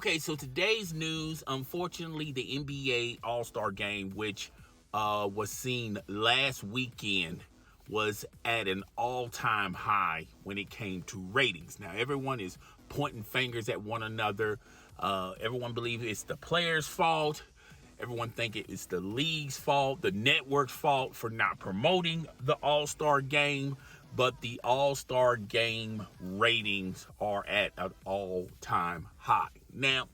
Okay, so today's news, unfortunately, the NBA All-Star Game, which was seen last weekend, was at an all-time high when it came to ratings. Now, everyone is pointing fingers at one another. Everyone believes it's the players' fault. Everyone think it's the league's fault, the network's fault for not promoting the All-Star Game. But the All-Star Game ratings are at an all-time high. Now,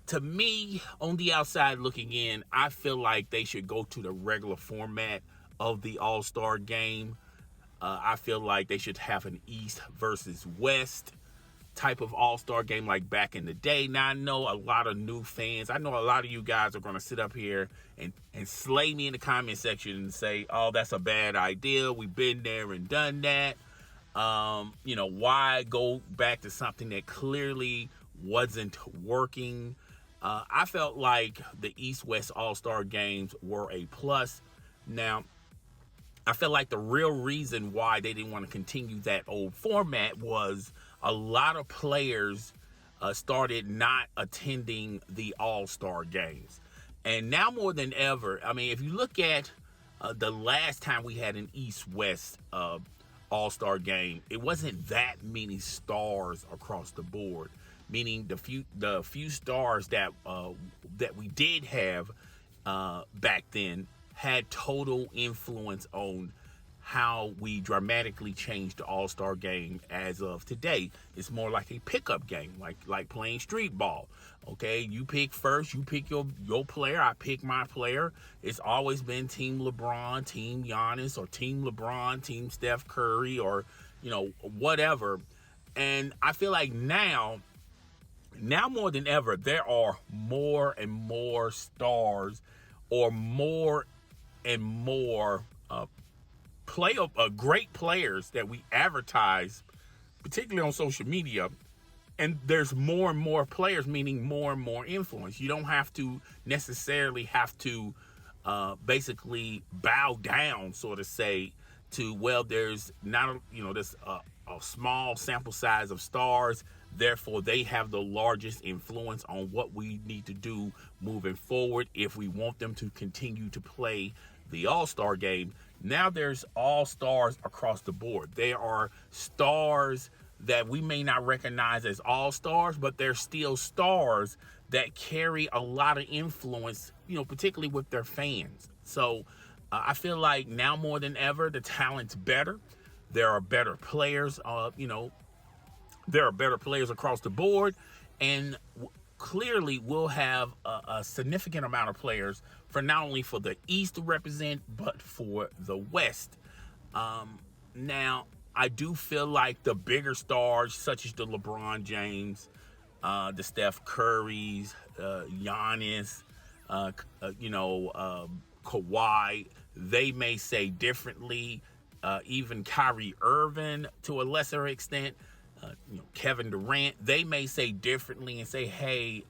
to me, on the outside looking in, I feel like they should go to the regular format of the All-Star Game. I feel like they should have an East versus West type of All-Star Game like back in the day. Now, I know a lot of new fans. I know a lot of you guys are going to sit up here and slay me in the comment section and say, oh, that's a bad idea. We've been there and done that. Why go back to something that clearly wasn't working? I felt like the East-West All-Star Games were a plus. Now, I feel like the real reason why they didn't want to continue that old format was a lot of players started not attending the All-Star Games. And now more than ever, I mean, if you look at the last time we had an East-West All-Star Game, it wasn't that many stars across the board, meaning the few stars that we did have back then had total influence on how we dramatically changed the All-Star Game as of today. It's more like a pickup game, like playing street ball. Okay, you pick first, you pick your player, I pick my player. It's always been Team LeBron, Team Giannis, or Team LeBron, Team Steph Curry, or whatever. And I feel like now more than ever, there are more and more stars, or more and more great players that we advertise, particularly on social media. And there's more and more players, meaning more and more influence. You don't have to necessarily basically bow down, sort of say, to, well, there's not there's a small sample size of stars, therefore they have the largest influence on what we need to do moving forward if we want them to continue to play the All-Star Game. Now there's all-stars across the board. There are stars that we may not recognize as all-stars, but they're still stars that carry a lot of influence, particularly with their fans. So I feel like now more than ever, the talent's better. There are better players, there are better players across the board, and clearly we'll have a significant amount of players for not only for the East to represent, but for the West. Now, I do feel like the bigger stars, such as the LeBron James, the Steph Currys, Giannis, Kawhi, they may say differently. Even Kyrie Irving, to a lesser extent, Kevin Durant, they may say differently and say, hey,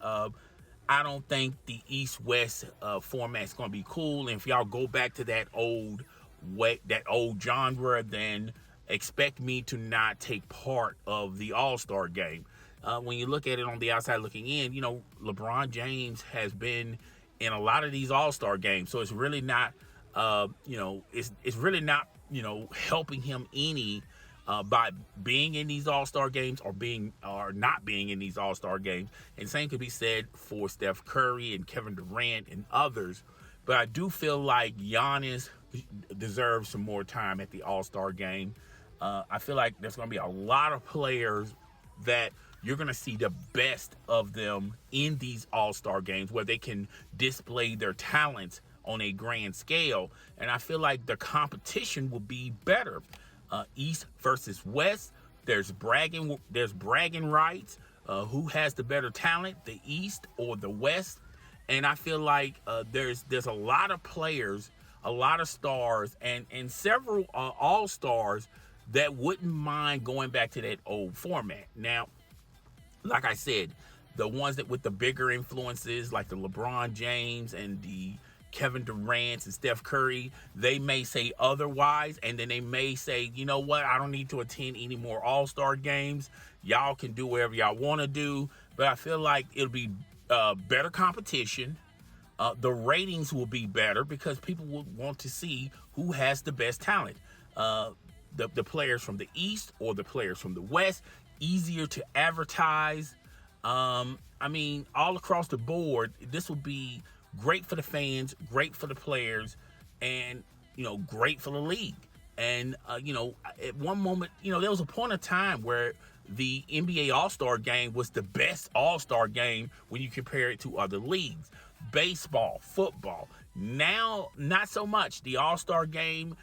I don't think the East-West format is going to be cool. And if y'all go back to that old genre, then expect me to not take part of the All-Star Game. When you look at it on the outside looking in, LeBron James has been in a lot of these All-Star games. So it's really not, it's really not, helping him any by being in these All-Star games or not being in these All-Star games. And same could be said for Steph Curry and Kevin Durant and others. But I do feel like Giannis deserves some more time at the All-Star game. I feel like there's going to be a lot of players that you're going to see the best of them in these All-Star games where they can display their talents on a grand scale. And I feel like the competition will be better. East versus West, there's bragging rights. Who has the better talent, the East or the West? And I feel like there's a lot of players, a lot of stars, and several all-stars that wouldn't mind going back to that old format. Now, like I said, the ones that with the bigger influences, like the LeBron James and the Kevin Durant and Steph Curry, they may say otherwise, and then they may say, you know what, I don't need to attend any more All-Star games. Y'all can do whatever y'all want to do. but I feel like it'll be better competition. The ratings will be better because people will want to see who has the best talent. The players from the East or the players from the West, easier to advertise. I mean, all across the board, this will be great for the fans, great for the players, and, great for the league. And, at one moment, there was a point of time where the NBA All-Star Game was the best All-Star Game when you compare it to other leagues. Baseball, football. Now, not so much. The All-Star Game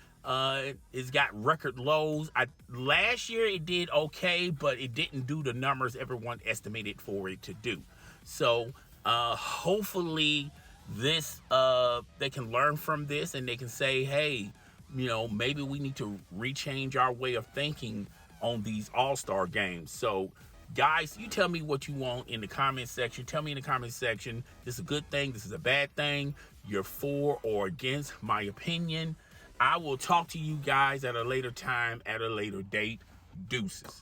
it's got record lows. Last year it did okay, but it didn't do the numbers everyone estimated for it to do. So hopefully this they can learn from this and they can say, hey, maybe we need to rechange our way of thinking on these All-Star games. So guys, you tell me what you want in the comment section. Tell me in the comment section, this is a good thing, this is a bad thing, you're for or against my opinion. I will talk to you guys at a later time, at a later date. Deuces.